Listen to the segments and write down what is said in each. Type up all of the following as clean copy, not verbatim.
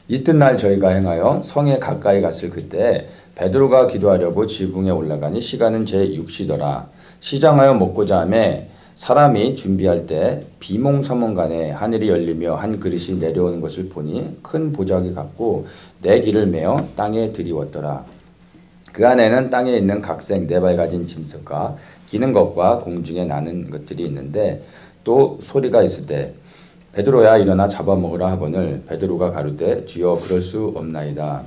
이튿날 저희가 행하여 성에 가까이 갔을 그때 베드로가 기도하려고 지붕에 올라가니 시간은 제6시더라. 시장하여 먹고자 하매 사람이 준비할 때 비몽사몽간에 하늘이 열리며 한 그릇이 내려오는 것을 보니 큰 보자기 같고 네 기를 메어 땅에 들이웠더라. 그 안에는 땅에 있는 각색 네 발 가진 짐승과 기는 것과 공중에 나는 것들이 있는데 또 소리가 있으되 베드로야 일어나 잡아먹으라 하거늘 베드로가 가로되 주여 그럴 수 없나이다.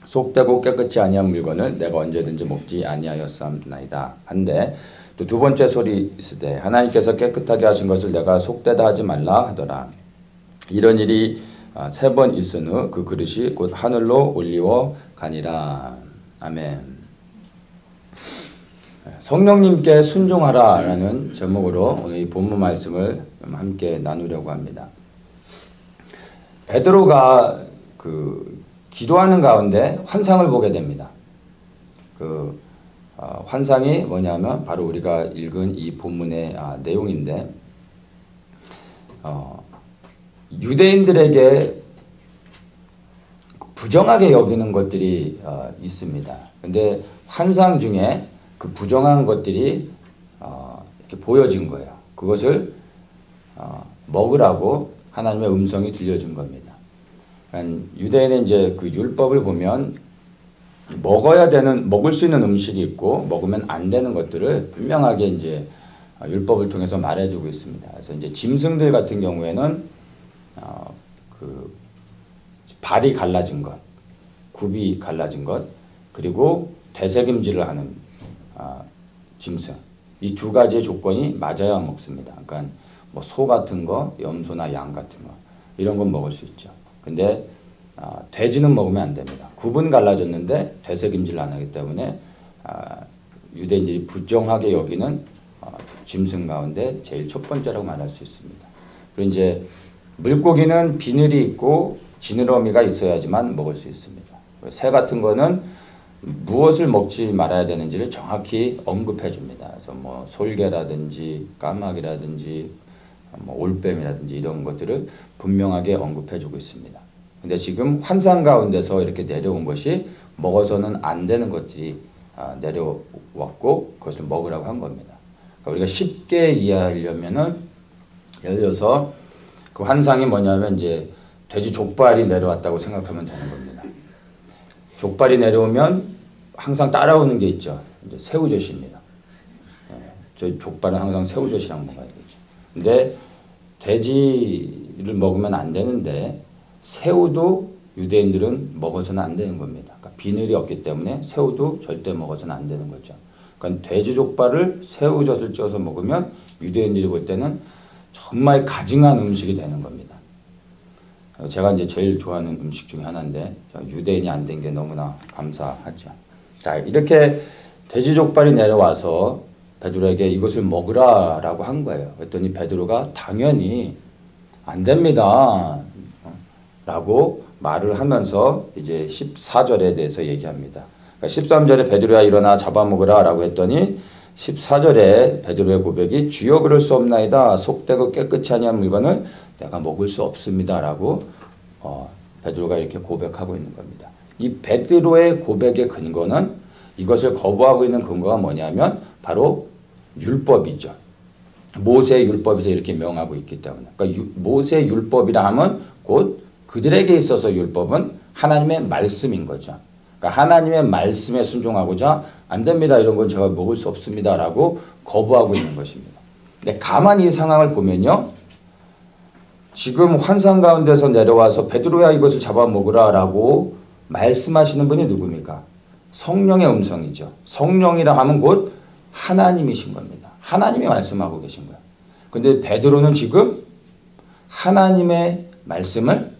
속되고 깨끗이 아니한 물건을 내가 언제든지 먹지 아니하였사옵나이다. 한데 또 두 번째 소리 있으되 하나님께서 깨끗하게 하신 것을 내가 속되다 하지 말라 하더라. 이런 일이 세 번 있은 후 그 그릇이 곧 하늘로 올리워 가니라. 아멘. 성령님께 순종하라라는 제목으로 오늘 이 본문 말씀을 함께 나누려고 합니다. 베드로가 기도하는 가운데 환상을 보게 됩니다. 환상이 뭐냐면 바로 우리가 읽은 이 본문의 내용인데 유대인들에게 부정하게 여기는 것들이 있습니다. 근데 환상 중에 그 부정한 것들이 이렇게 보여진 거예요. 그것을 먹으라고 하나님의 음성이 들려준 겁니다. 유대인은 이제 그 율법을 보면 먹을 수 있는 음식이 있고 먹으면 안 되는 것들을 분명하게 이제 율법을 통해서 말해주고 있습니다. 그래서 이제 짐승들 같은 경우에는 발이 갈라진 것, 굽이 갈라진 것, 그리고 되새김질을 하는 짐승, 이 두 가지의 조건이 맞아야 먹습니다. 그러니까 뭐 소 같은 거, 염소나 양 같은 거 이런 건 먹을 수 있죠. 근데 돼지는 먹으면 안 됩니다. 굽은 갈라졌는데 되새김질을 안 하기 때문에 유대인들이 부정하게 여기는 짐승 가운데 제일 첫 번째라고 말할 수 있습니다. 그리고 이제 물고기는 비늘이 있고 지느러미가 있어야지만 먹을 수 있습니다. 새 같은 거는 무엇을 먹지 말아야 되는지를 정확히 언급해 줍니다. 그래서 뭐 솔개라든지 까마귀라든지 뭐 올뱀이라든지 이런 것들을 분명하게 언급해 주고 있습니다. 근데 지금 환상 가운데서 이렇게 내려온 것이 먹어서는 안 되는 것들이 내려왔고 그것을 먹으라고 한 겁니다. 그러니까 우리가 쉽게 이해하려면은 예를 들어서 그 환상이 뭐냐면 이제 돼지 족발이 내려왔다고 생각하면 되는 겁니다. 족발이 내려오면 항상 따라오는 게 있죠. 이제 새우젓입니다. 저희 족발은 항상 새우젓이랑 먹어야 되죠. 근데 돼지를 먹으면 안 되는데 새우도 유대인들은 먹어서는 안 되는 겁니다. 그러니까 비늘이 없기 때문에 새우도 절대 먹어서는 안 되는 거죠. 그러니까 돼지 족발을 새우젓을 찍어서 먹으면 유대인들이 볼 때는 정말 가증한 음식이 되는 겁니다. 제가 이제 제일 좋아하는 음식 중에 하나인데 유대인이 안 된 게 너무나 감사하죠. 자, 이렇게 돼지 족발이 내려와서 베드로에게 이것을 먹으라라고 한 거예요. 그랬더니 베드로가 당연히 안 됩니다. 라고 말을 하면서 이제 14절에 대해서 얘기합니다. 그러니까 13절에 베드로야 일어나 잡아먹으라 라고 했더니 14절에 베드로의 고백이 주여 그럴 수 없나이다. 속되고 깨끗이 아니한 물건을 내가 먹을 수 없습니다. 라고 베드로가 이렇게 고백하고 있는 겁니다. 이 베드로의 고백의 근거는 이것을 거부하고 있는 근거가 뭐냐면 바로 율법이죠. 모세의 율법에서 이렇게 명하고 있기 때문에. 그러니까 모세의 율법이라 하면 곧 그들에게 있어서 율법은 하나님의 말씀인 거죠. 그러니까 하나님의 말씀에 순종하고자 안 됩니다. 이런 건 제가 먹을 수 없습니다. 라고 거부하고 있는 것입니다. 근데 가만히 이 상황을 보면요. 지금 환상 가운데서 내려와서 베드로야 이것을 잡아먹으라 라고 말씀하시는 분이 누굽니까? 성령의 음성이죠. 성령이라 하면 곧 하나님이신 겁니다. 하나님이 말씀하고 계신 거예요. 근데 베드로는 지금 하나님의 말씀을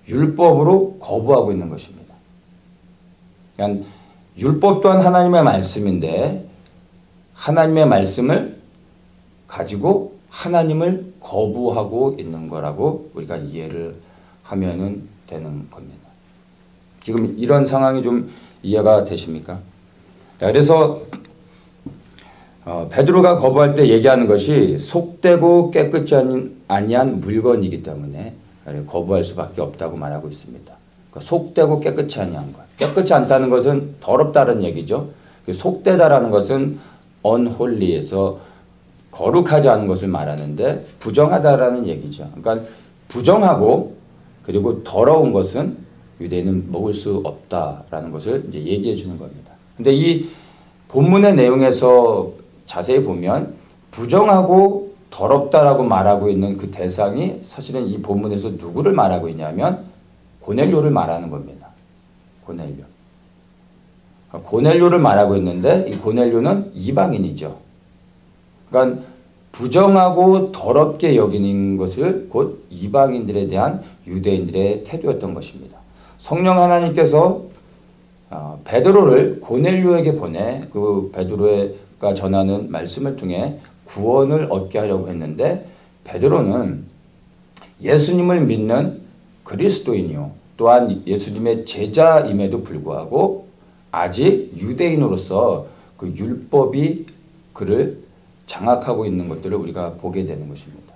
율법으로 거부하고 있는 것입니다. 그러니까 율법 또한 하나님의 말씀인데 하나님의 말씀을 가지고 하나님을 거부하고 있는 거라고 우리가 이해를 하면은 되는 겁니다. 지금 이런 상황이 좀 이해가 되십니까? 그래서 베드로가 거부할 때 얘기하는 것이 속되고 깨끗지 아니한 물건이기 때문에 거부할 수밖에 없다고 말하고 있습니다. 그러니까 속되고 깨끗이 아니한 것. 깨끗이 않다는 것은 더럽다는 얘기죠. 속되다라는 것은 unholy에서 거룩하지 않은 것을 말하는데 부정하다라는 얘기죠. 그러니까 부정하고 그리고 더러운 것은 유대인은 먹을 수 없다라는 것을 이제 얘기해 주는 겁니다. 근데 이 본문의 내용에서 자세히 보면 부정하고 더럽다라고 말하고 있는 그 대상이 사실은 이 본문에서 누구를 말하고 있냐면 고넬료를 말하는 겁니다. 고넬료. 고넬료를 말하고 있는데 이 고넬료는 이방인이죠. 그러니까 부정하고 더럽게 여기는 것을 곧 이방인들에 대한 유대인들의 태도였던 것입니다. 성령 하나님께서 베드로를 고넬료에게 보내 그 베드로가 전하는 말씀을 통해 구원을 얻게 하려고 했는데 베드로는 예수님을 믿는 그리스도인이요 또한 예수님의 제자임에도 불구하고 아직 유대인으로서 그 율법이 그를 장악하고 있는 것들을 우리가 보게 되는 것입니다.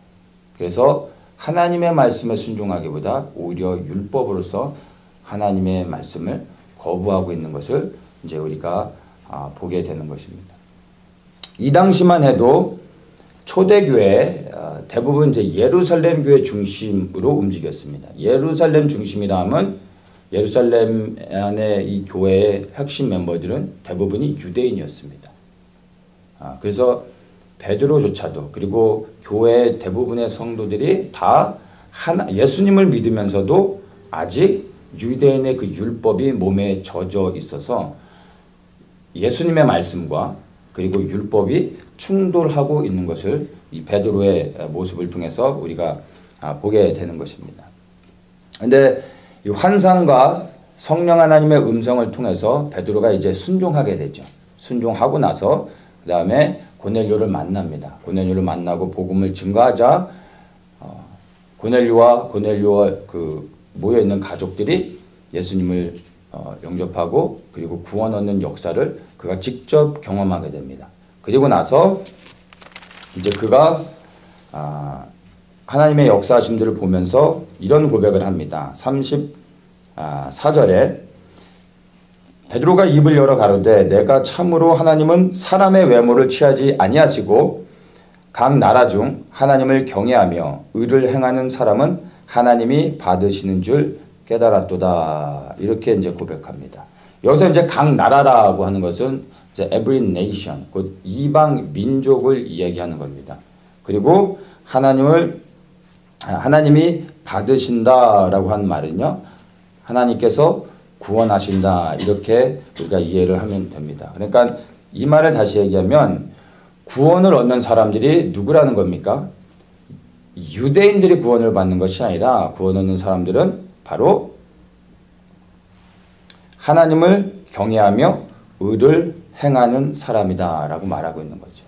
그래서 하나님의 말씀에 순종하기보다 오히려 율법으로서 하나님의 말씀을 거부하고 있는 것을 이제 우리가 보게 되는 것입니다. 이 당시만 해도 초대교회 대부분 이제 예루살렘 교회 중심으로 움직였습니다. 예루살렘 중심이라 하면 예루살렘 안에 이 교회의 핵심 멤버들은 대부분이 유대인이었습니다. 그래서 베드로조차도 그리고 교회 대부분의 성도들이 다 예수님을 믿으면서도 아직 유대인의 그 율법이 몸에 젖어 있어서 예수님의 말씀과 그리고 율법이 충돌하고 있는 것을 이 베드로의 모습을 통해서 우리가 보게 되는 것입니다. 그런데 이 환상과 성령 하나님의 음성을 통해서 베드로가 이제 순종하게 되죠. 순종하고 나서 그 다음에 고넬료를 만납니다. 고넬료를 만나고 복음을 증거하자 고넬료와 그 모여 있는 가족들이 예수님을 영접하고 그리고 구원 얻는 역사를 그가 직접 경험하게 됩니다. 그리고 나서 이제 그가 하나님의 역사하심들을 보면서 이런 고백을 합니다. 34절에 베드로가 입을 열어 가로되 내가 참으로 하나님은 사람의 외모를 취하지 아니하시고 각 나라 중 하나님을 경외하며 의를 행하는 사람은 하나님이 받으시는 줄 깨달았도다. 이렇게 이제 고백합니다. 여기서 이제 각 나라라고 하는 것은 이제 every nation, 곧 이방 민족을 이야기하는 겁니다. 그리고 하나님이 받으신다라고 하는 말은요, 하나님께서 구원하신다 이렇게 우리가 이해를 하면 됩니다. 그러니까 이 말을 다시 얘기하면 구원을 얻는 사람들이 누구라는 겁니까? 유대인들이 구원을 받는 것이 아니라 구원 얻는 사람들은 바로 하나님을 경외하며 의를 행하는 사람이다라고 말하고 있는 거죠.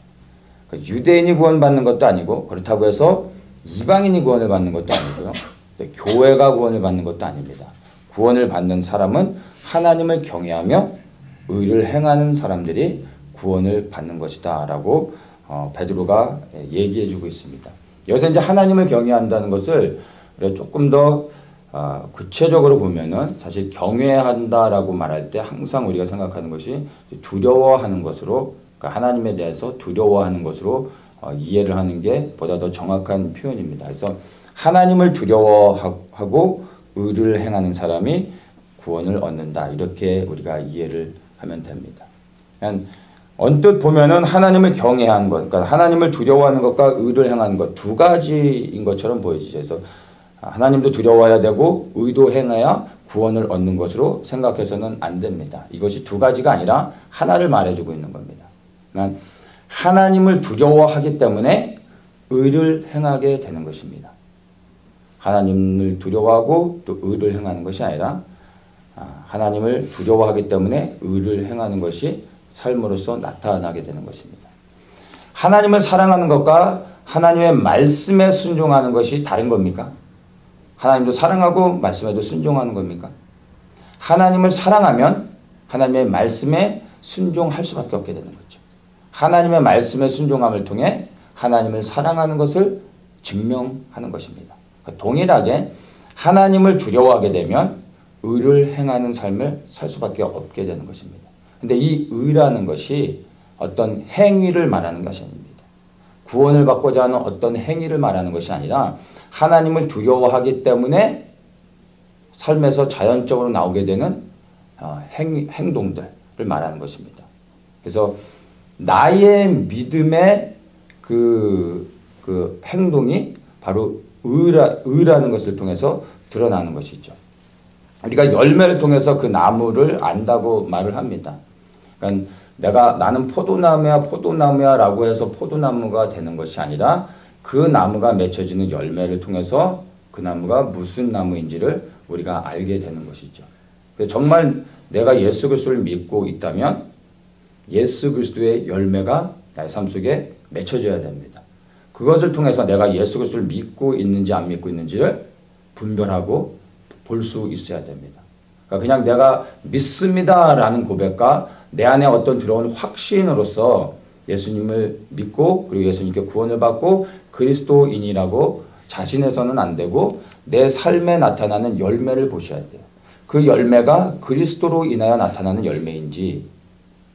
그러니까 유대인이 구원받는 것도 아니고 그렇다고 해서 이방인이 구원을 받는 것도 아니고요. 교회가 구원을 받는 것도 아닙니다. 구원을 받는 사람은 하나님을 경외하며 의를 행하는 사람들이 구원을 받는 것이다 라고 베드로가 얘기해 주고 있습니다. 여기서 이제 하나님을 경외한다는 것을 조금 더 구체적으로 보면은 사실 경외한다라고 말할 때 항상 우리가 생각하는 것이 두려워하는 것으로, 그러니까 하나님에 대해서 두려워하는 것으로 이해를 하는 게 보다 더 정확한 표현입니다. 그래서 하나님을 두려워하고 의를 행하는 사람이 구원을 얻는다. 이렇게 우리가 이해를 하면 됩니다. 언뜻 보면은 하나님을 경외하는 것, 그러니까 하나님을 두려워하는 것과 의를 행하는 것 두 가지인 것처럼 보여지죠. 그래서 하나님도 두려워해야 되고 의도 행해야 구원을 얻는 것으로 생각해서는 안 됩니다. 이것이 두 가지가 아니라 하나를 말해주고 있는 겁니다. 그러니까 하나님을 두려워하기 때문에 의를 행하게 되는 것입니다. 하나님을 두려워하고 또 의를 행하는 것이 아니라 하나님을 두려워하기 때문에 의를 행하는 것이 삶으로서 나타나게 되는 것입니다. 하나님을 사랑하는 것과 하나님의 말씀에 순종하는 것이 다른 겁니까? 하나님도 사랑하고 말씀에도 순종하는 겁니까? 하나님을 사랑하면 하나님의 말씀에 순종할 수밖에 없게 되는 거죠. 하나님의 말씀에 순종함을 통해 하나님을 사랑하는 것을 증명하는 것입니다. 동일하게 하나님을 두려워하게 되면 의를 행하는 삶을 살 수밖에 없게 되는 것입니다. 근데 이 의라는 것이 어떤 행위를 말하는 것이 아닙니다. 구원을 받고자 하는 어떤 행위를 말하는 것이 아니라 하나님을 두려워하기 때문에 삶에서 자연적으로 나오게 되는 행동들을 말하는 것입니다. 그래서 나의 믿음의 그 행동이 바로 의라는 것을 통해서 드러나는 것이죠. 우리가 열매를 통해서 그 나무를 안다고 말을 합니다. 그러니까 나는 포도나무야 라고 해서 포도나무가 되는 것이 아니라 그 나무가 맺혀지는 열매를 통해서 그 나무가 무슨 나무인지를 우리가 알게 되는 것이죠. 그래서 정말 내가 예수 그리스도를 믿고 있다면 예수 그리스도의 열매가 나의 삶 속에 맺혀져야 됩니다. 그것을 통해서 내가 예수 그리스도를 믿고 있는지 안 믿고 있는지를 분별하고 볼 수 있어야 됩니다. 그러니까 그냥 내가 믿습니다라는 고백과 내 안에 어떤 들어온 확신으로서 예수님을 믿고 그리고 예수님께 구원을 받고 그리스도인이라고 자신해서는 안 되고 내 삶에 나타나는 열매를 보셔야 돼요. 그 열매가 그리스도로 인하여 나타나는 열매인지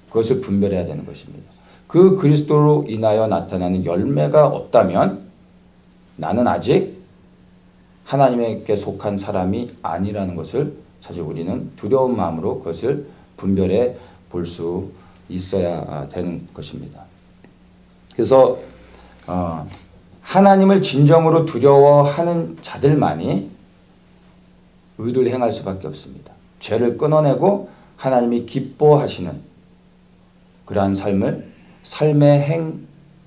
그것을 분별해야 되는 것입니다. 그 그리스도로 인하여 나타나는 열매가 없다면 나는 아직 하나님께 속한 사람이 아니라는 것을 사실 우리는 두려운 마음으로 그것을 분별해 볼 수 있어야 되는 것입니다. 그래서 하나님을 진정으로 두려워하는 자들만이 의를 행할 수밖에 없습니다. 죄를 끊어내고 하나님이 기뻐하시는 그러한 삶의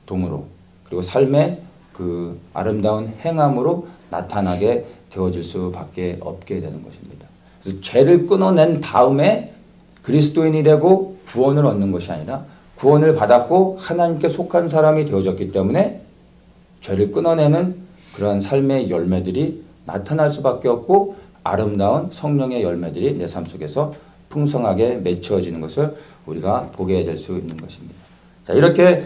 행동으로 그리고 삶의 그 아름다운 행함으로 나타나게 되어질 수밖에 없게 되는 것입니다. 그래서 죄를 끊어낸 다음에 그리스도인이 되고 구원을 얻는 것이 아니라 구원을 받았고 하나님께 속한 사람이 되어졌기 때문에 죄를 끊어내는 그러한 삶의 열매들이 나타날 수밖에 없고 아름다운 성령의 열매들이 내 삶 속에서 풍성하게 맺혀지는 것을 우리가 보게 될 수 있는 것입니다. 자, 이렇게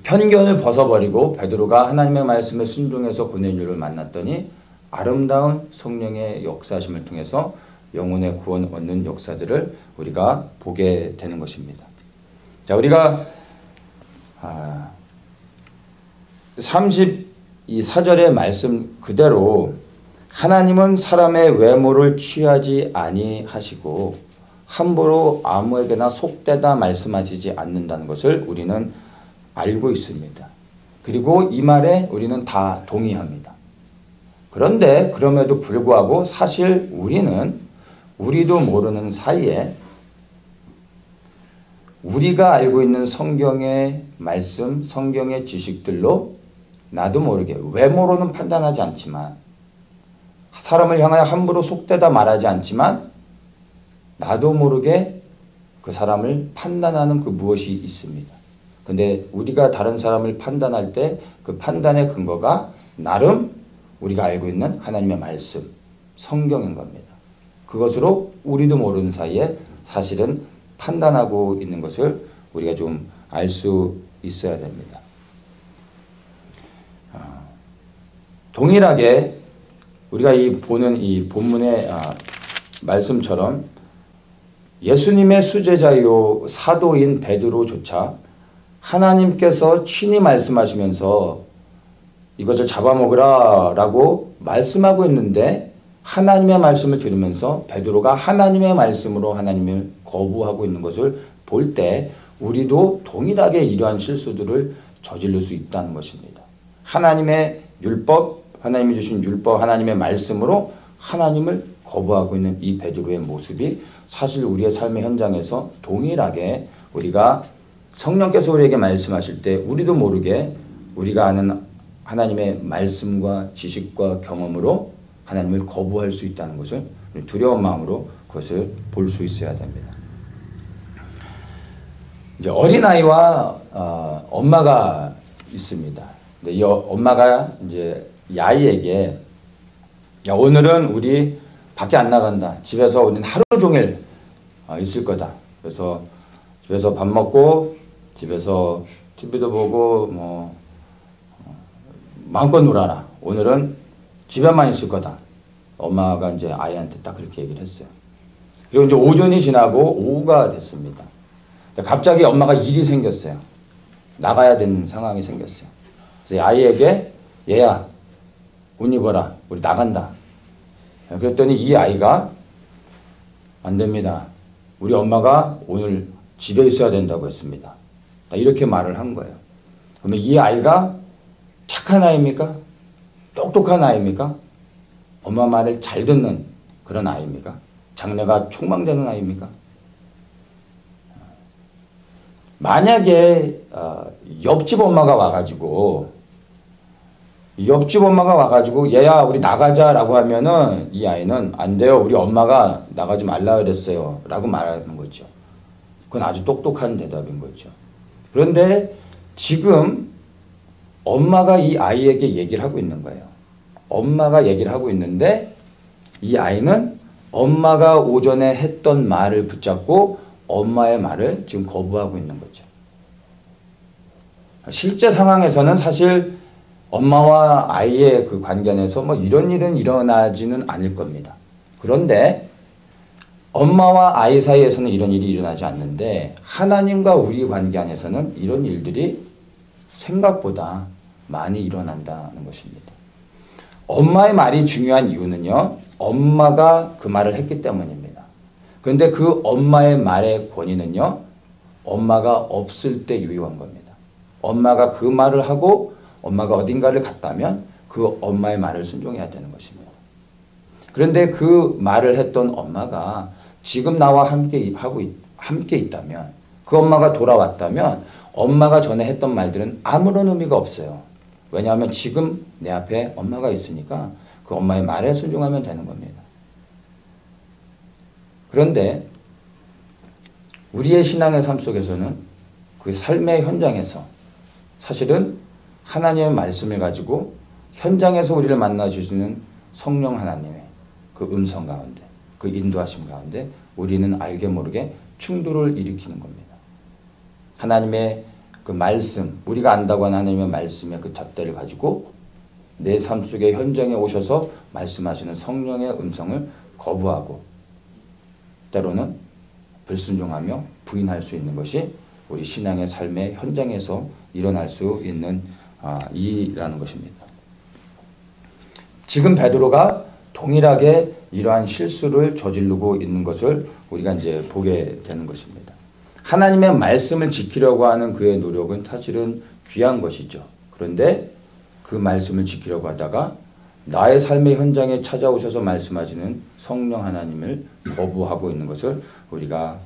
편견을 벗어버리고 베드로가 하나님의 말씀에 순종해서 고넬료를 만났더니 아름다운 성령의 역사심을 통해서 영혼의 구원 얻는 역사들을 우리가 보게 되는 것입니다. 자, 우리가 34절의 말씀 그대로 하나님은 사람의 외모를 취하지 아니하시고 함부로 아무에게나 속되다 말씀하시지 않는다는 것을 우리는 알고 있습니다. 그리고 이 말에 우리는 다 동의합니다. 그런데 그럼에도 불구하고 사실 우리도 모르는 사이에 우리가 알고 있는 성경의 말씀, 성경의 지식들로 나도 모르게 외모로는 판단하지 않지만 사람을 향하여 함부로 속되다 말하지 않지만 나도 모르게 그 사람을 판단하는 그 무엇이 있습니다. 근데 우리가 다른 사람을 판단할 때 그 판단의 근거가 나름 우리가 알고 있는 하나님의 말씀, 성경인 겁니다. 그것으로 우리도 모르는 사이에 사실은 판단하고 있는 것을 우리가 좀 알 수 있어야 됩니다. 동일하게 우리가 보는 이 본문의 말씀처럼 예수님의 수제자요 사도인 베드로조차 하나님께서 친히 말씀하시면서 이것을 잡아먹으라 라고 말씀하고 있는데 하나님의 말씀을 들으면서 베드로가 하나님의 말씀으로 하나님을 거부하고 있는 것을 볼 때 우리도 동일하게 이러한 실수들을 저지를 수 있다는 것입니다. 하나님의 율법, 하나님이 주신 율법, 하나님의 말씀으로 하나님을 거부하고 있는 이 베드로의 모습이 사실 우리의 삶의 현장에서 동일하게 우리가 성령께서 우리에게 말씀하실 때 우리도 모르게 우리가 아는 하나님의 말씀과 지식과 경험으로 하나님을 거부할 수 있다는 것을 두려운 마음으로 그것을 볼 수 있어야 됩니다. 이제 어린아이와 엄마가 있습니다. 근데 이 엄마가 이제 이 아이에게 야, 오늘은 우리 밖에 안 나간다. 집에서 우리는 하루 종일 있을 거다. 그래서 집에서 밥 먹고 집에서 TV도 보고 마음껏 놀아라. 오늘은 집에만 있을 거다. 엄마가 이제 아이한테 딱 그렇게 얘기를 했어요. 그리고 이제 오전이 지나고 오후가 됐습니다. 갑자기 엄마가 일이 생겼어요. 나가야 되는 상황이 생겼어요. 그래서 아이에게 얘야 옷 입어라. 우리 나간다. 그랬더니 이 아이가 안 됩니다. 우리 엄마가 오늘 집에 있어야 된다고 했습니다. 이렇게 말을 한 거예요. 그러면 이 아이가 착한 아이입니까? 똑똑한 아이입니까? 엄마 말을 잘 듣는 그런 아이입니까? 장래가 촉망되는 아이입니까? 만약에 옆집 엄마가 와가지고 얘야 우리 나가자라고 하면은 이 아이는 안 돼요. 우리 엄마가 나가지 말라 그랬어요. 라고 말하는 거죠. 그건 아주 똑똑한 대답인 거죠. 그런데 지금 엄마가 이 아이에게 얘기를 하고 있는 거예요. 엄마가 얘기를 하고 있는데 이 아이는 엄마가 오전에 했던 말을 붙잡고 엄마의 말을 지금 거부하고 있는 거죠. 실제 상황에서는 사실 엄마와 아이의 그 관계 안에서 뭐 이런 일은 일어나지는 않을 겁니다. 그런데 엄마와 아이 사이에서는 이런 일이 일어나지 않는데 하나님과 우리 관계 안에서는 이런 일들이 생각보다 많이 일어난다는 것입니다. 엄마의 말이 중요한 이유는요. 엄마가 그 말을 했기 때문입니다. 그런데 그 엄마의 말의 권위는요. 엄마가 없을 때 유효한 겁니다. 엄마가 그 말을 하고 엄마가 어딘가를 갔다면 그 엄마의 말을 순종해야 되는 것입니다. 그런데 그 말을 했던 엄마가 지금 나와 함께 있다면 그 엄마가 돌아왔다면 엄마가 전에 했던 말들은 아무런 의미가 없어요. 왜냐하면 지금 내 앞에 엄마가 있으니까 그 엄마의 말에 순종하면 되는 겁니다. 그런데 우리의 신앙의 삶 속에서는 그 삶의 현장에서 사실은 하나님의 말씀을 가지고 현장에서 우리를 만나주시는 성령 하나님의 그 음성 가운데 그 인도하심 가운데 우리는 알게 모르게 충돌을 일으키는 겁니다. 하나님의 그 말씀, 우리가 안다고 하는 하나님의 말씀의 그 잣대를 가지고 내 삶 속의 현장에 오셔서 말씀하시는 성령의 음성을 거부하고 때로는 불순종하며 부인할 수 있는 것이 우리 신앙의 삶의 현장에서 일어날 수 있는 일이라는 것입니다. 지금 베드로가 동일하게 이러한 실수를 저지르고 있는 것을 우리가 이제 보게 되는 것입니다. 하나님의 말씀을 지키려고 하는 그의 노력은 사실은 귀한 것이죠. 그런데 그 말씀을 지키려고 하다가 나의 삶의 현장에 찾아오셔서 말씀하시는 성령 하나님을 거부하고 있는 것을 우리가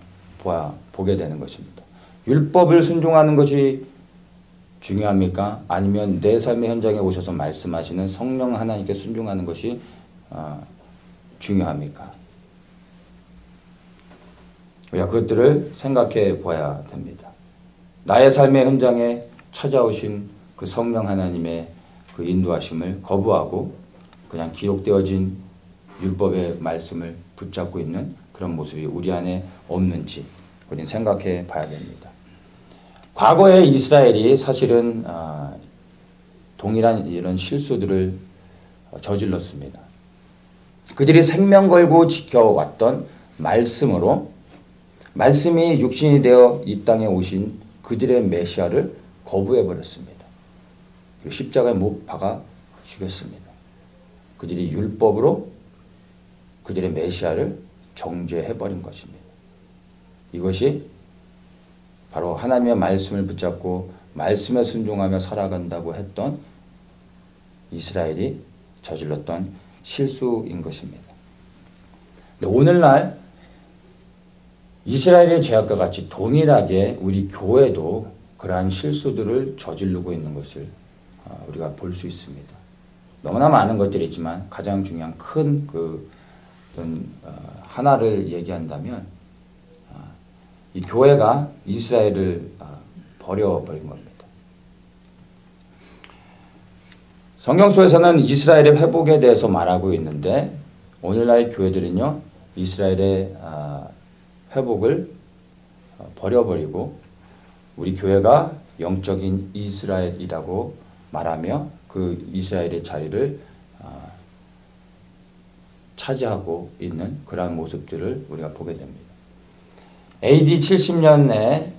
보게 되는 것입니다. 율법을 순종하는 것이 중요합니까? 아니면 내 삶의 현장에 오셔서 말씀하시는 성령 하나님께 순종하는 것이 중요합니까? 우리가 그것들을 생각해 봐야 됩니다. 나의 삶의 현장에 찾아오신 그 성령 하나님의 그 인도하심을 거부하고 그냥 기록되어진 율법의 말씀을 붙잡고 있는 그런 모습이 우리 안에 없는지 우리는 생각해 봐야 됩니다. 과거에 이스라엘이 사실은 동일한 이런 실수들을 저질렀습니다. 그들이 생명 걸고 지켜왔던 말씀으로 말씀이 육신이 되어 이 땅에 오신 그들의 메시아를 거부해버렸습니다. 그리고 십자가에 못 박아 죽였습니다. 그들이 율법으로 그들의 메시아를 정죄해버린 것입니다. 이것이 바로 하나님의 말씀을 붙잡고 말씀에 순종하며 살아간다고 했던 이스라엘이 저질렀던 실수인 것입니다. 근데 오늘날 이스라엘의 죄악과 같이 동일하게 우리 교회도 그러한 실수들을 저지르고 있는 것을 우리가 볼 수 있습니다. 너무나 많은 것들이 있지만 가장 중요한 큰 하나를 얘기한다면 이 교회가 이스라엘을 버려버린 겁니다. 성경 속에서는 이스라엘의 회복에 대해서 말하고 있는데 오늘날 교회들은요 이스라엘의 회복을 버려버리고 우리 교회가 영적인 이스라엘이라고 말하며 그 이스라엘의 자리를 차지하고 있는 그러한 모습들을 우리가 보게 됩니다. AD 70년에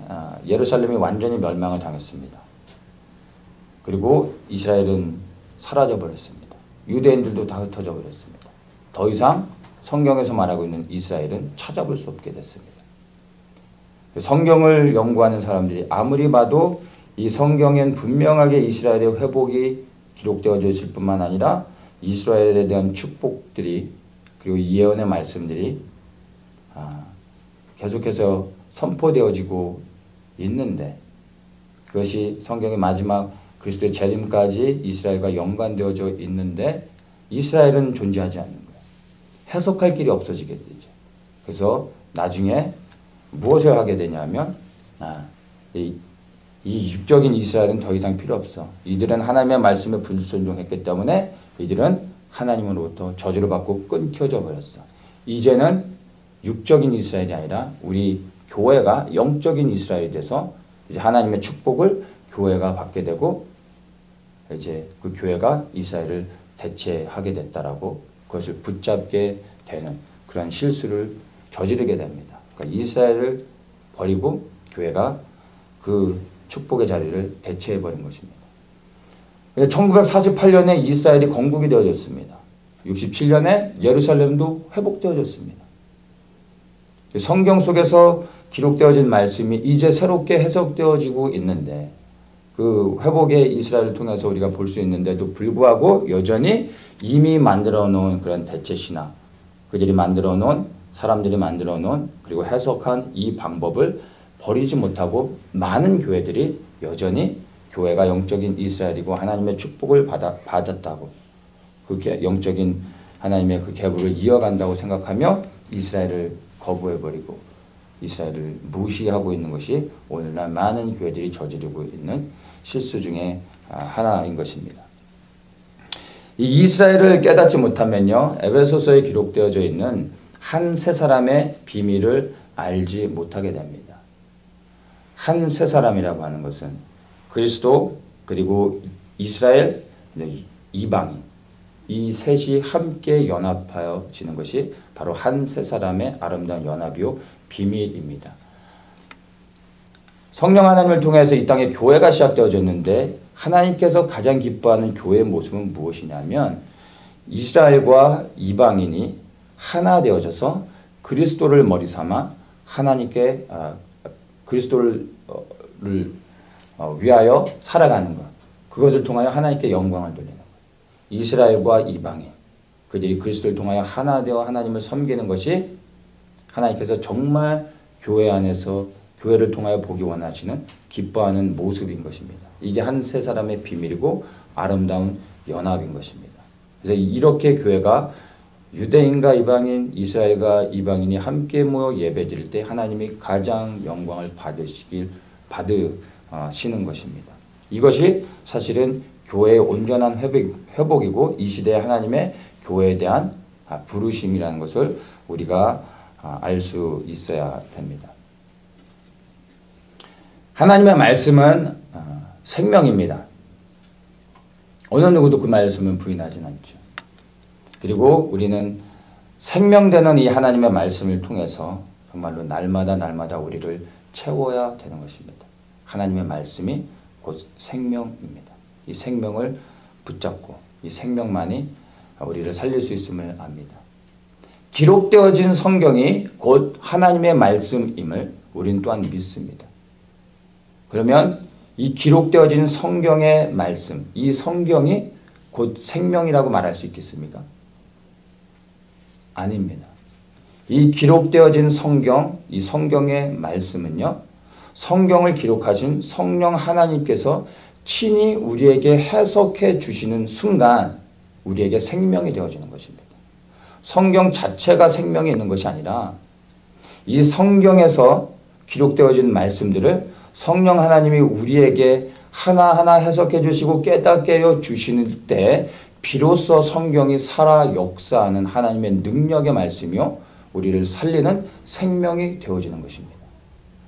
예루살렘이 완전히 멸망을 당했습니다. 그리고 이스라엘은 사라져 버렸습니다. 유대인들도 다 흩어져 버렸습니다. 더 이상 성경에서 말하고 있는 이스라엘은 찾아볼 수 없게 됐습니다. 성경을 연구하는 사람들이 아무리 봐도 이 성경엔 분명하게 이스라엘의 회복이 기록되어져 있을 뿐만 아니라 이스라엘에 대한 축복들이 그리고 예언의 말씀들이 계속해서 선포되어지고 있는데 그것이 성경의 마지막 그리스도의 재림까지 이스라엘과 연관되어져 있는데 이스라엘은 존재하지 않는 거예요. 해석할 길이 없어지게 되죠. 그래서 나중에 무엇을 하게 되냐면 이 육적인 이스라엘은 더 이상 필요 없어. 이들은 하나님의 말씀에 불순종했기 때문에 이들은 하나님으로부터 저주를 받고 끊겨져 버렸어. 이제는 육적인 이스라엘이 아니라 우리 교회가 영적인 이스라엘이 돼서 이제 하나님의 축복을 교회가 받게 되고 이제 그 교회가 이스라엘을 대체하게 됐다라고 그것을 붙잡게 되는 그런 실수를 저지르게 됩니다. 그러니까 이스라엘을 버리고 교회가 그 축복의 자리를 대체해버린 것입니다. 1948년에 이스라엘이 건국이 되어졌습니다. 67년에 예루살렘도 회복되어졌습니다. 성경 속에서 기록되어진 말씀이 이제 새롭게 해석되어지고 있는데 그 회복의 이스라엘을 통해서 우리가 볼 수 있는데도 불구하고 여전히 이미 만들어 놓은 그런 대체 신학, 그들이 만들어 놓은 사람들이 만들어 놓은 그리고 해석한 이 방법을 버리지 못하고 많은 교회들이 여전히 교회가 영적인 이스라엘이고 하나님의 축복을 받았다고 그 영적인 하나님의 그 계보를 이어간다고 생각하며 이스라엘을 거부해버리고 이스라엘을 무시하고 있는 것이 오늘날 많은 교회들이 저지르고 있는 실수 중에 하나인 것입니다. 이 이스라엘을 깨닫지 못하면요, 에베소서에 기록되어져 있는 한 세 사람의 비밀을 알지 못하게 됩니다. 한 세 사람이라고 하는 것은 그리스도 그리고 이스라엘, 이방인 이 셋이 함께 연합하여 지는 것이 바로 한 세 사람의 아름다운 연합이요 비밀입니다. 성령 하나님을 통해서 이 땅에 교회가 시작되어졌는데 하나님께서 가장 기뻐하는 교회의 모습은 무엇이냐면 이스라엘과 이방인이 하나 되어져서 그리스도를 머리 삼아 하나님께 그리스도를 위하여 살아가는 것, 그것을 통하여 하나님께 영광을 돌리는 것. 이스라엘과 이방인 그들이 그리스도를 통하여 하나 되어 하나님을 섬기는 것이 하나님께서 정말 교회 안에서 교회를 통하여 보기 원하시는 기뻐하는 모습인 것입니다. 이게 한 세 사람의 비밀이고 아름다운 연합인 것입니다. 그래서 이렇게 교회가 유대인과 이방인, 이스라엘과 이방인이 함께 모여 예배드릴 때 하나님이 가장 영광을 받으시는 것입니다. 이것이 사실은 교회의 온전한 회복이고 이 시대의 하나님의 교회에 대한 부르심이라는 것을 우리가 알 수 있어야 됩니다. 하나님의 말씀은 생명입니다. 어느 누구도 그 말씀은 부인하진 않죠. 그리고 우리는 생명되는 이 하나님의 말씀을 통해서 정말로 날마다 우리를 채워야 되는 것입니다. 하나님의 말씀이 곧 생명입니다. 이 생명을 붙잡고 이 생명만이 우리를 살릴 수 있음을 압니다. 기록되어진 성경이 곧 하나님의 말씀임을 우리는 또한 믿습니다. 그러면 이 기록되어진 성경의 말씀, 이 성경이 곧 생명이라고 말할 수 있겠습니까? 아닙니다. 이 기록되어진 성경, 이 성경의 말씀은요, 성경을 기록하신 성령 하나님께서 친히 우리에게 해석해 주시는 순간 우리에게 생명이 되어지는 것입니다. 성경 자체가 생명이 있는 것이 아니라 이 성경에서 기록되어진 말씀들을 성령 하나님이 우리에게 하나하나 해석해 주시고 깨닫게 해 주시는 때 비로소 성경이 살아 역사하는 하나님의 능력의 말씀이요 우리를 살리는 생명이 되어지는 것입니다.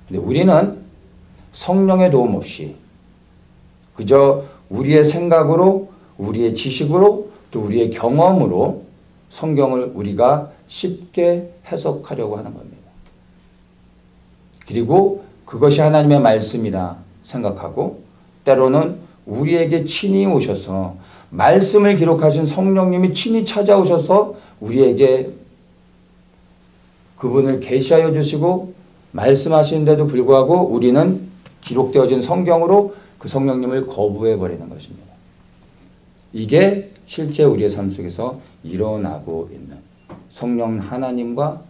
근데 우리는 성령의 도움 없이 그저 우리의 생각으로 우리의 지식으로 또 우리의 경험으로 성경을 우리가 쉽게 해석하려고 하는 겁니다. 그리고 그것이 하나님의 말씀이라 생각하고 때로는 우리에게 친히 오셔서 말씀을 기록하신 성령님이 친히 찾아오셔서 우리에게 그분을 계시하여 주시고 말씀하시는데도 불구하고 우리는 기록되어진 성경으로 그 성령님을 거부해 버리는 것입니다. 이게 실제 우리의 삶 속에서 일어나고 있는 성령 하나님과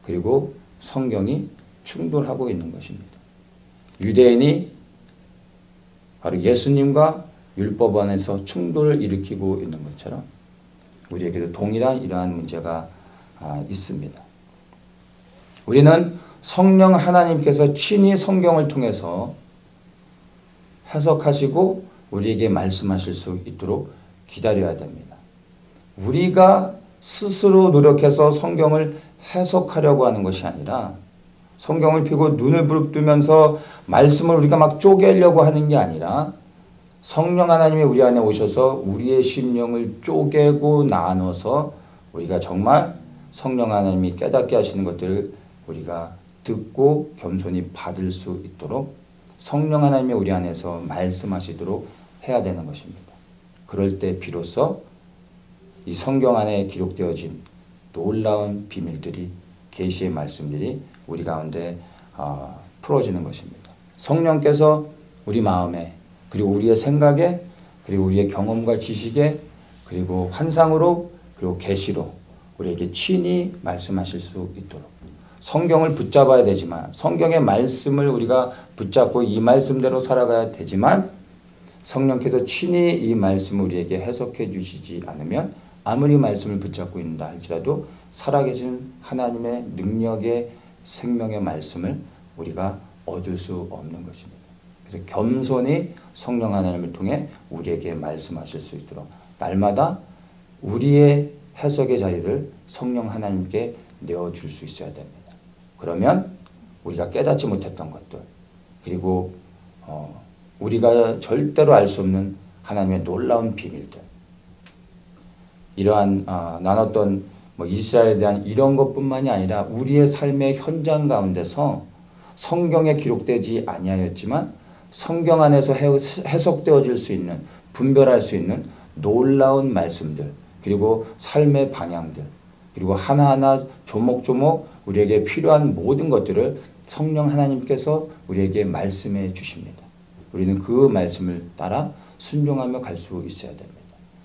그리고 성경이 충돌하고 있는 것입니다. 유대인이 바로 예수님과 율법 안에서 충돌을 일으키고 있는 것처럼 우리에게도 동일한 이러한 문제가 있습니다. 우리는 성령 하나님께서 친히 성경을 통해서 해석하시고 우리에게 말씀하실 수 있도록 기다려야 됩니다. 우리가 스스로 노력해서 성경을 해석하려고 하는 것이 아니라 성경을 펴고 눈을 부릅뜨면서 말씀을 우리가 막 쪼개려고 하는 게 아니라 성령 하나님이 우리 안에 오셔서 우리의 심령을 쪼개고 나눠서 우리가 정말 성령 하나님이 깨닫게 하시는 것들을 우리가 듣고 겸손히 받을 수 있도록 성령 하나님이 우리 안에서 말씀하시도록 해야 되는 것입니다. 그럴 때 비로소 이 성경 안에 기록되어진 놀라운 비밀들이 계시의 말씀들이 우리 가운데 풀어지는 것입니다. 성령께서 우리 마음에 그리고 우리의 생각에 그리고 우리의 경험과 지식에 그리고 환상으로 그리고 계시로 우리에게 친히 말씀하실 수 있도록 성경을 붙잡아야 되지만 성경의 말씀을 우리가 붙잡고 이 말씀대로 살아가야 되지만 성령께서 친히 이 말씀을 우리에게 해석해 주시지 않으면 아무리 말씀을 붙잡고 있는다 할지라도 살아계신 하나님의 능력의 생명의 말씀을 우리가 얻을 수 없는 것입니다. 그래서 겸손히 성령 하나님을 통해 우리에게 말씀하실 수 있도록 날마다 우리의 해석의 자리를 성령 하나님께 내어줄 수 있어야 됩니다. 그러면 우리가 깨닫지 못했던 것들 그리고 우리가 절대로 알 수 없는 하나님의 놀라운 비밀들 이러한 나눴던 이스라엘에 대한 이런 것뿐만이 아니라 우리의 삶의 현장 가운데서 성경에 기록되지 아니하였지만 성경 안에서 해석되어질 수 있는 분별할 수 있는 놀라운 말씀들 그리고 삶의 방향들 그리고 하나하나 조목조목 우리에게 필요한 모든 것들을 성령 하나님께서 우리에게 말씀해 주십니다. 우리는 그 말씀을 따라 순종하며 갈 수 있어야 됩니다.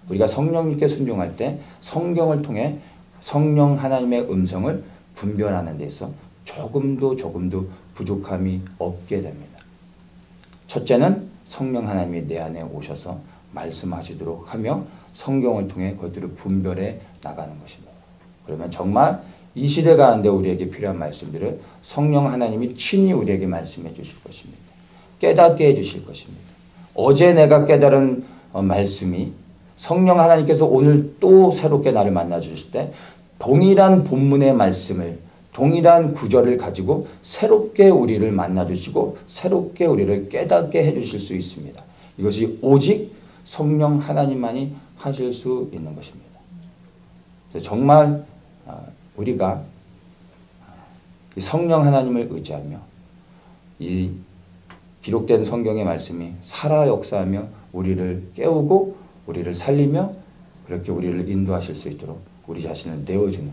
우리가 성령님께 순종할 때 성경을 통해 성령 하나님의 음성을 분별하는 데 있어 조금도 부족함이 없게 됩니다. 첫째는 성령 하나님이 내 안에 오셔서 말씀하시도록 하며 성경을 통해 그것들을 분별해 나가는 것입니다. 그러면 정말 이 시대 가운데 우리에게 필요한 말씀들을 성령 하나님이 친히 우리에게 말씀해 주실 것입니다. 깨닫게 해 주실 것입니다. 어제 내가 깨달은 말씀이 성령 하나님께서 오늘 또 새롭게 나를 만나 주실 때 동일한 본문의 말씀을 동일한 구절을 가지고 새롭게 우리를 만나 주시고 새롭게 우리를 깨닫게 해 주실 수 있습니다. 이것이 오직 성령 하나님만이 하실 수 있는 것입니다. 그래서 정말 우리가 성령 하나님을 의지하며 이 기록된 성경의 말씀이 살아 역사하며 우리를 깨우고 우리를 살리며 그렇게 우리를 인도하실 수 있도록 우리 자신을 내어주는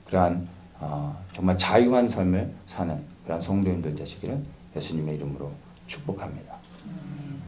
그러한 정말 자유한 삶을 사는 그러한 성도님들 되시기를 예수님의 이름으로 축복합니다.